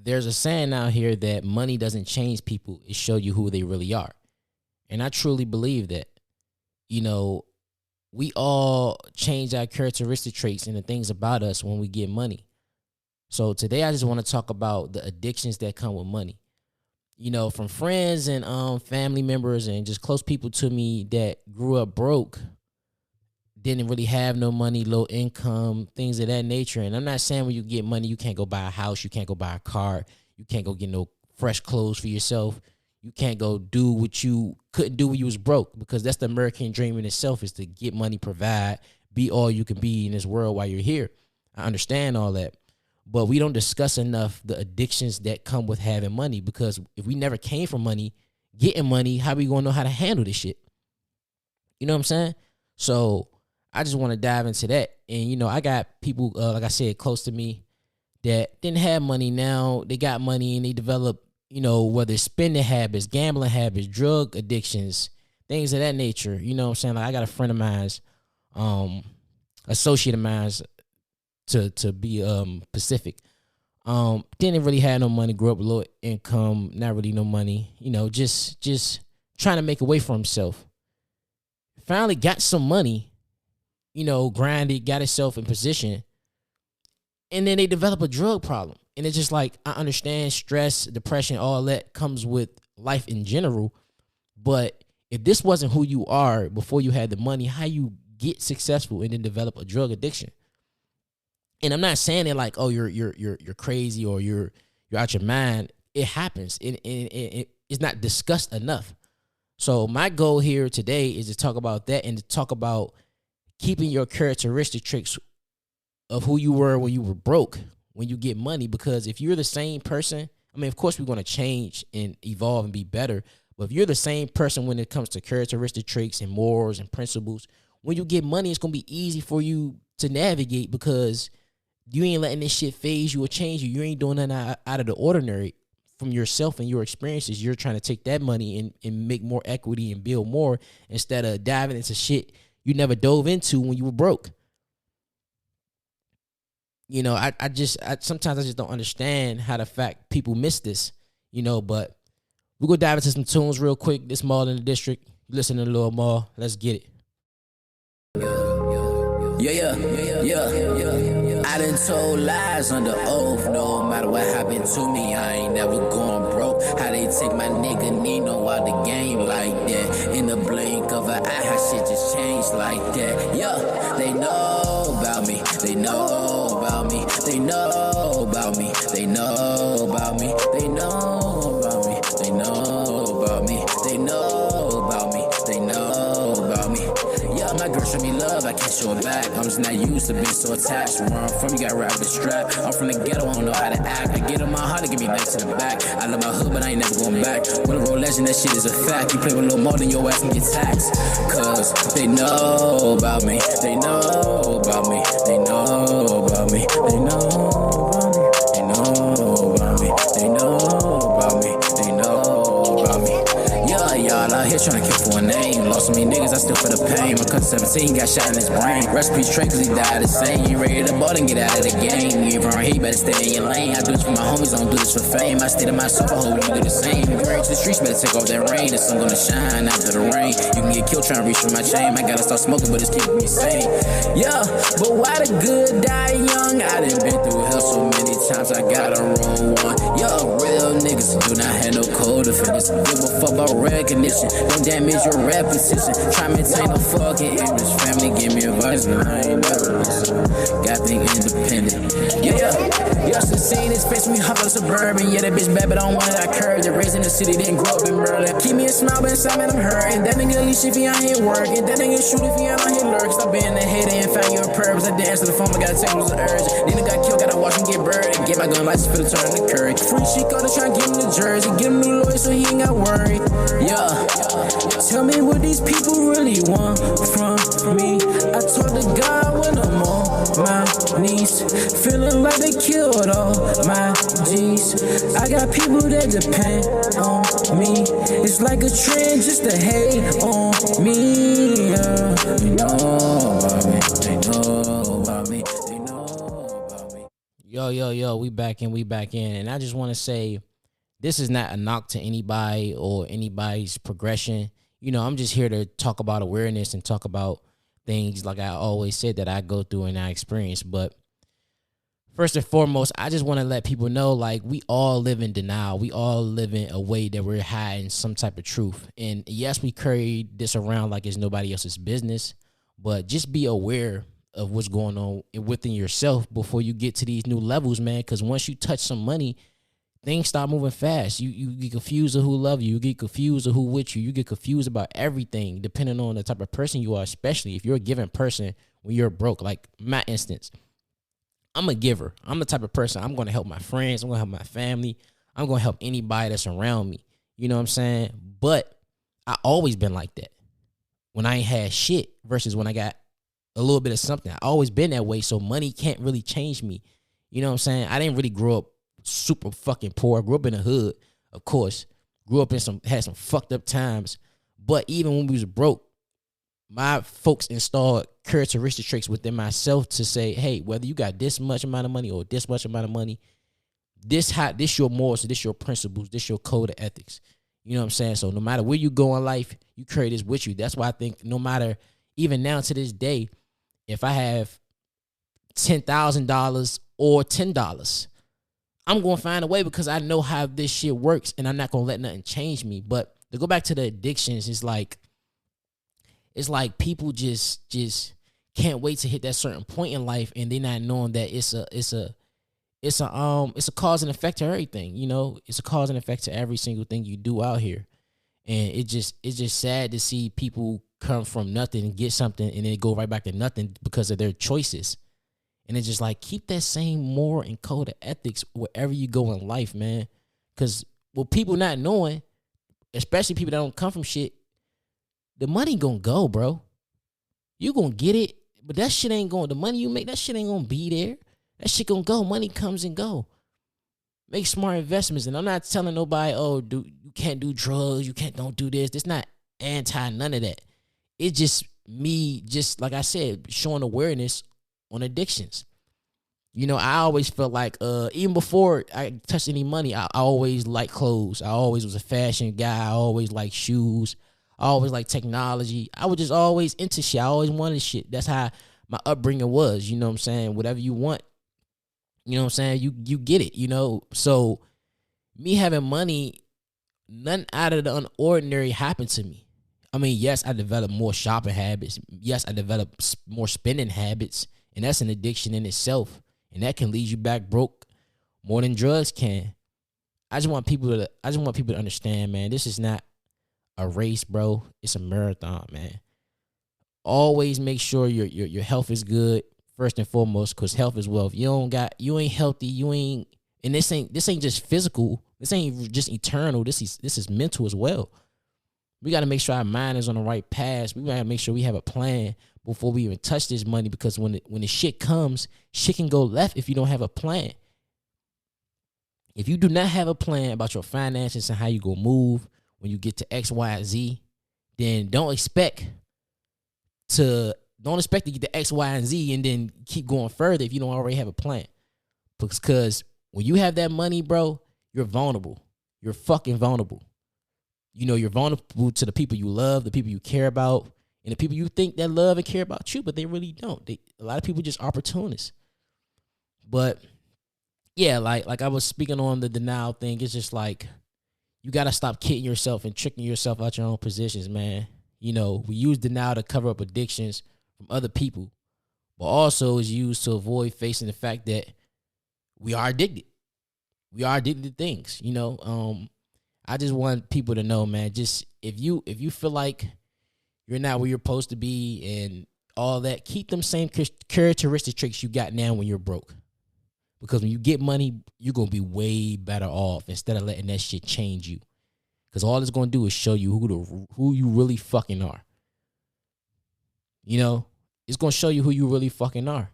there's a saying out here that money doesn't change people, it show you who they really are. And I truly believe that. You know, we all change our characteristic traits and the things about us when we get money. So today I just want to talk about the addictions that come with money. You know, from friends and family members and just close people to me that grew up broke, didn't really have no money, low income, things of that nature. And I'm not saying when you get money, you can't go buy a house, you can't go buy a car, you can't go get no fresh clothes for yourself. You can't go do what you couldn't do when you was broke, because that's the American dream in itself, is to get money, provide, be all you can be in this world while you're here. I understand all that. But we don't discuss enough the addictions that come with having money, because if we never came from money, getting money, how we going to know how to handle this shit? You know what I'm saying? So I just want to dive into that. And, you know, I got people, like I said, close to me that didn't have money. Now they got money and they develop, you know, whether it's spending habits, gambling habits, drug addictions, things of that nature. You know what I'm saying? Like I got a friend of mine's, associate of mine's, to be Pacific. Didn't really have no money, grew up with low income, not really no money, you know, just trying to make a way for himself. Finally got some money, you know, grinded, got himself in position, and then they develop a drug problem. And it's just like, I understand stress, depression, all that comes with life in general. But if this wasn't who you are before you had the money, how you get successful and then develop a drug addiction? And I'm not saying it like, oh, you're crazy or you're out your mind. It happens. It's not discussed enough. So my goal here today is to talk about that and to talk about keeping your characteristic traits of who you were when you were broke, when you get money. Because if you're the same person, I mean, of course we're going to change and evolve and be better. But if you're the same person when it comes to characteristic traits and morals and principles, when you get money, it's going to be easy for you to navigate, because you ain't letting this shit phase you or change you. You ain't doing nothing out of the ordinary from yourself and your experiences. You're trying to take that money and make more equity and build more, instead of diving into shit you never dove into when you were broke. You know, I sometimes I just don't understand how the fact people miss this, you know. But we're going to dive into some tunes real quick. This Mall in the District. You listen to Lil Mall. Let's get it. Yeah. I done told lies under oath. No matter what happened to me, I ain't never going broke. How they take my nigga Nino out the game like that? In the blink of an eye, how shit just changed like that? Yeah, they know about me. They know about me. They know about me. They know about me. They know about me. They know about me. They know about me. They know about me. Yeah, my girl show me love, I can't show it back. I'm just not used to being so attached. Where I'm from, you got wrapped with strap. I'm from the ghetto, I don't know how to act. I get on my heart to give me back to the back. I love my hood, but I ain't never going back. When a road legend, that shit is a fact. You play with a little more than your ass and get taxed. Cause they know about me. They know about me. They know about me. They know about me. They know about me. They know about me. They know about me. Yeah, y'all out here trying to kill for a name. Lost so many niggas, I still feel the pain. My cousin 17 got shot in his brain. Recipes straight cause he died the same. You ready to ball and get out of the game. You ain't from here, you better stay in your lane. I do this for my homies, I don't do this for fame. I stay to myself, I hope you do the same. You ready to the streets, better take off that rain. The sun gonna shine after the rain. You can get killed trying to reach for my chain. I gotta start smoking, but it's keeping me sane. Yeah, but why the good die young? I done been through hell so many times, I gotta roll one. Yo, real niggas do not have no code of fitness. Give a fuck about recognition. Don't damage your repetition. Try maintain a fucking image. Family give me advice, but I ain't never listen. Got to be independent. Yeah. Since seeing his face when we hop on suburban. Yeah, that bitch bad, but I don't want it, I curved it. Raised in the city, didn't grow up in Maryland. Keep me a smile, but inside, man, I'm hurting. That nigga leash if he out here working. That nigga shoot if he out here lurk. Stop being a hater and find your purpose. I dance to the phone, but gotta take lose the urge. Nigga got killed, gotta watch him get buried. Get my gun license for the turn the courage. Free Chico to try and give him the jersey. Get him new lawyer so he ain't got worried. Yeah. Tell me what these people really want from me. I told the God when I'm on my knees, feeling like they killed all my G's. I got people that depend on me. It's like a trend just to hate on me. Yeah. They know about me. They know about me. They know about me. Yo, we back in. And I just want to say this is not a knock to anybody or anybody's progression. You know, I'm just here to talk about awareness and talk about things like I always said that I go through and I experience. But first and foremost, I just want to let people know, like, we all live in denial. We all live in a way that we're hiding some type of truth. And yes, we carry this around like it's nobody else's business, but just be aware of what's going on within yourself before you get to these new levels, man. Because once you touch some money, things start moving fast. You get confused of who love you. You get confused of who with you. You get confused about everything depending on the type of person you are, especially if you're a giving person when you're broke. Like my instance, I'm a giver. I'm the type of person, I'm going to help my friends. I'm going to help my family. I'm going to help anybody that's around me. You know what I'm saying? But I always been like that. When I ain't had shit versus when I got a little bit of something. I always been that way, so money can't really change me. You know what I'm saying? I didn't really grow up super fucking poor. I grew up in the hood, of course. Grew up had some fucked up times. But even when we was broke, my folks installed characteristic traits within myself to say, hey, whether you got this much amount of money or this much amount of money, this your morals, this your principles, this your code of ethics. You know what I'm saying? So no matter where you go in life, you carry this with you. That's why I think no matter, even now to this day, if I have $10,000 or $10, I'm going to find a way because I know how this shit works and I'm not going to let nothing change me. But to go back to the addictions, it's like people just can't wait to hit that certain point in life and they're not knowing that it's a cause and effect to everything. You know, it's a cause and effect to every single thing you do out here. And it's just sad to see people come from nothing and get something and then go right back to nothing because of their choices. And it's just like, keep that same moral and code of ethics wherever you go in life, man. Because with people not knowing, especially people that don't come from shit, the money gonna go, bro. You gonna get it, but that shit ain't going, the money you make, that shit ain't gonna be there. That shit gonna go. Money comes and go. Make smart investments. And I'm not telling nobody, you can't do drugs, don't do this. It's not anti none of that. It's just me, just like I said, showing awareness on addictions. You know, I always felt like, even before I touched any money, I always liked clothes. I always was a fashion guy. I always liked shoes. I always liked technology. I was just always into shit. I always wanted shit. That's how my upbringing was. You know what I'm saying? Whatever you want, you know what I'm saying? You get it, you know? So me having money, nothing out of the ordinary happened to me. I mean, yes, I developed more shopping habits. Yes, I developed more spending habits, and that's an addiction in itself. And that can lead you back broke more than drugs can. I just want people to understand, man, this is not a race, bro. It's a marathon, man. Always make sure your health is good first and foremost, because health is wealth. You ain't healthy, and this ain't just physical. This ain't just eternal. This is mental as well. We got to make sure our mind is on the right path. We got to make sure we have a plan before we even touch this money, because when the shit comes, shit can go left if you don't have a plan. If you do not have a plan about your finances and how you go move when you get to X, Y, and Z, then don't expect to get to X, Y, and Z and then keep going further if you don't already have a plan. Because when you have that money, bro, you're vulnerable. You're fucking vulnerable. You know, you're vulnerable to the people you love, the people you care about, and the people you think that love and care about you, but they really don't. A lot of people just opportunists. But yeah, like I was speaking on the denial thing, it's just like, you got to stop kidding yourself and tricking yourself out your own positions, man. You know, we use denial to cover up addictions from other people, but also is used to avoid facing the fact that we are addicted. We are addicted to things, you know. I just want people to know, man, just if you feel like you're not where you're supposed to be and all that, keep them same characteristic traits you got now when you're broke. Because when you get money, you're going to be way better off instead of letting that shit change you. Because all it's going to do is show you who you really fucking are. You know, it's going to show you who you really fucking are.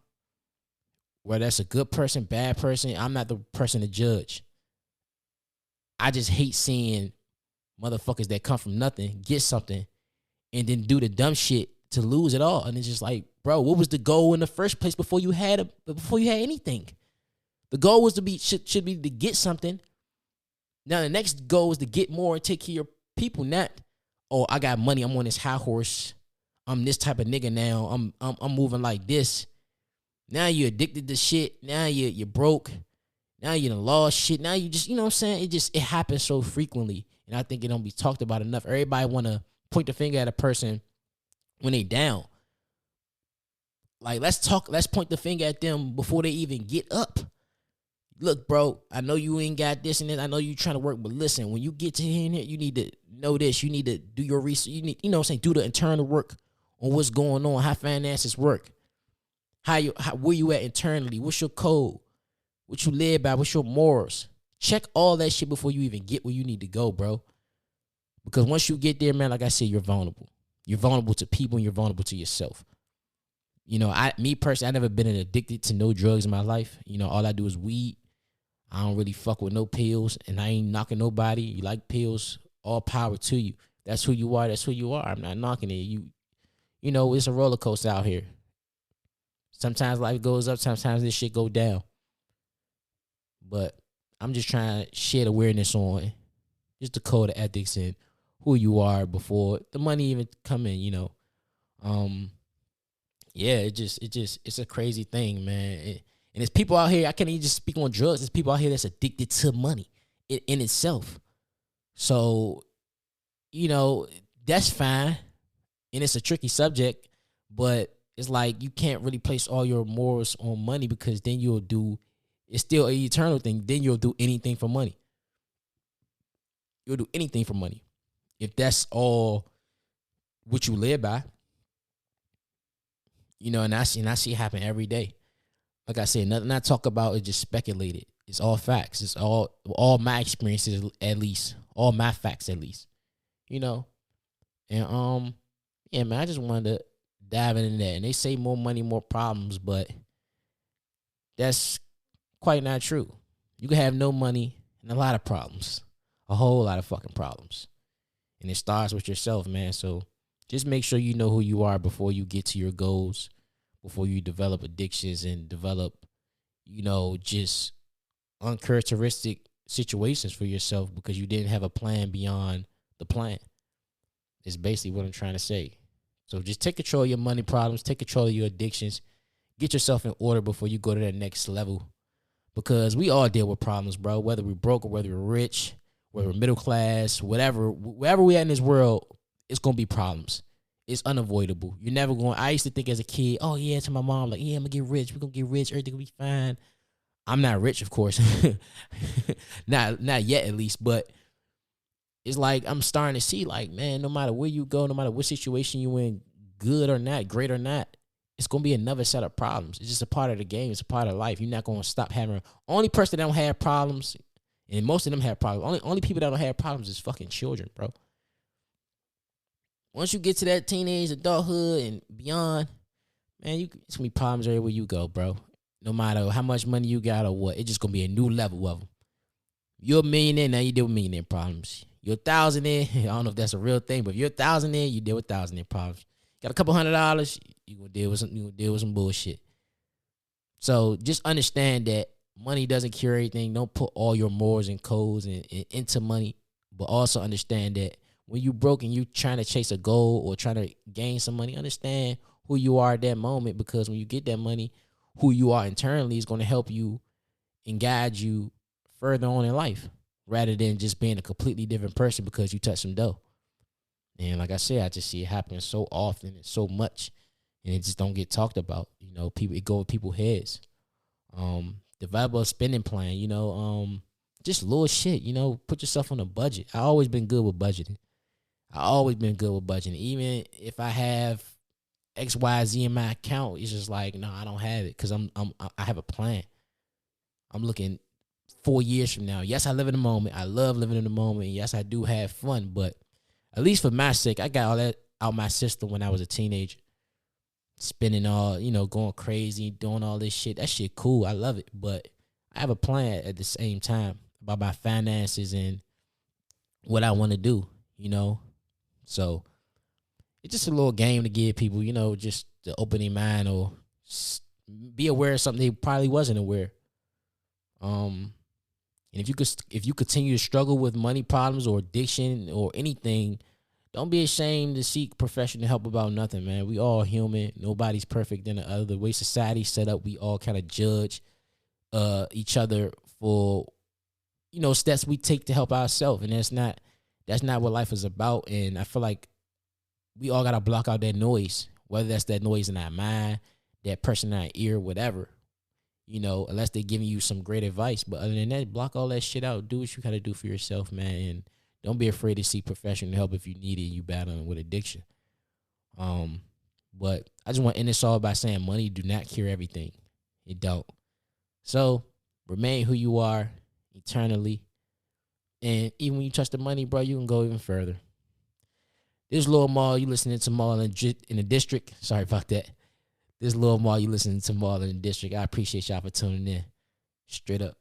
Whether that's a good person, bad person, I'm not the person to judge. I just hate seeing motherfuckers that come from nothing, get something, and then do the dumb shit to lose it all. And it's just like, bro, what was the goal in the first place before you had anything? The goal was to be should be to get something. Now the next goal is to get more and take care of your people. Not, oh, I got money. I'm on this high horse. I'm this type of nigga now. I'm moving like this. Now you're addicted to shit. Now you're broke. Now you done lost shit. Now you just, you know what I'm saying? It happens so frequently. And I think it don't be talked about enough. Everybody want to point the finger at a person when they down. Like, let's point the finger at them before they even get up. Look, bro, I know you ain't got this and this. I know you trying to work, but listen, when you get to here and here, you need to know this. You need to do your research. You need, you know what I'm saying, do the internal work on what's going on, how finances work, where you at internally, what's your code, what you live by, what's your morals. Check all that shit before you even get where you need to go, bro. Because once you get there, man, like I said, you're vulnerable. You're vulnerable to people and you're vulnerable to yourself. You know, me personally, I never been addicted to no drugs in my life. You know, all I do is weed. I don't really fuck with no pills, and I ain't knocking nobody. You like pills, all power to you. That's who you are. That's who you are. I'm not knocking it. You know, it's a roller coaster out here. Sometimes life goes up. Sometimes this shit go down. But I'm just trying to shed awareness on just the code of ethics and who you are before the money even come in, you know. Yeah, it's a crazy thing, man. And there's people out here, I can't even just speak on drugs. There's people out here that's addicted to money in itself. So, you know, that's fine. And it's a tricky subject, but it's like you can't really place all your morals on money because then it's still an eternal thing. Then you'll do anything for money. You'll do anything for money. If that's all what you live by. You know, and I see it happen every day. Like I said, nothing I talk about is just speculated. It's all facts. It's all my experiences, at least. All my facts, at least. You know? And, yeah, man, I just wanted to dive into that. And they say more money, more problems, but that's quite not true. You can have no money and a lot of problems. A whole lot of fucking problems. And it starts with yourself, man. So just make sure you know who you are before you get to your goals, before you develop addictions and develop, you know, just uncharacteristic situations for yourself because you didn't have a plan beyond the plan. It's basically what I'm trying to say. So just take control of your money problems, take control of your addictions, get yourself in order before you go to that next level. Because we all deal with problems, bro, whether we're broke or whether we're rich, whether we're middle class, whatever, wherever we at in this world, it's going to be problems. It's unavoidable. You're never going. I used to think as a kid, oh, yeah, to my mom, like, yeah, I'm going to get rich. We're going to get rich. Everything will be fine. I'm not rich, of course. not yet, at least. But it's like I'm starting to see, like, man, no matter where you go, no matter what situation you in, good or not, great or not, it's going to be another set of problems. It's just a part of the game. It's a part of life. You're not going to stop having. Only person that don't have problems, and most of them have problems, only people that don't have problems is fucking children, bro. Once you get to that teenage, adulthood, and beyond, man, it's going to be problems everywhere you go, bro. No matter how much money you got or what, it's just going to be a new level of them. You're a millionaire, now you deal with millionaire problems. You're a thousandaire, I don't know if that's a real thing, but if you're a thousandaire, you deal with thousandaire problems. Got a couple $100, you're going to deal with some bullshit. So just understand that money doesn't cure anything. Don't put all your morals and codes into money, but also understand that when you broke and you trying to chase a goal or trying to gain some money, understand who you are at that moment, because when you get that money, who you are internally is going to help you and guide you further on in life rather than just being a completely different person because you touched some dough. And like I said, I just see it happening so often and so much, and it just don't get talked about. You know, it go over people's heads. Develop a spending plan, you know, just little shit, you know, put yourself on a budget. I always been good with budgeting. Even if I have XYZ in my account, it's just like, no, I don't have it because I have a plan. I'm looking 4 years from now. Yes, I live in the moment. I love living in the moment. Yes, I do have fun, but at least for my sake, I got all that out my system when I was a teenager. Spending all, you know, going crazy, doing all this shit. That shit cool. I love it. But I have a plan at the same time about my finances and what I want to do, you know. So it's just a little game to give people, you know, just to open their mind or be aware of something they probably wasn't aware. And if you continue to struggle with money problems or addiction or anything, don't be ashamed to seek professional help about nothing, man. We all human. Nobody's perfect than the other. The way society's set up, we all kind of judge each other for, steps we take to help ourselves. And that's not what life is about. And I feel like we all got to block out that noise, whether that's that noise in our mind, that person in our ear, whatever, unless they're giving you some great advice. But other than that, block all that shit out. Do what you got to do for yourself, man. And don't be afraid to seek professional help if you need it. You battling with addiction. But I just want to end this all by saying money do not cure everything. It don't. So remain who you are eternally. And even when you touch the money, bro, you can go even further. This is Lil Maul. You listening to Maul in the district. Sorry about that. This is Lil Maul. You listening to Maul in the district. I appreciate y'all for tuning in. Straight up.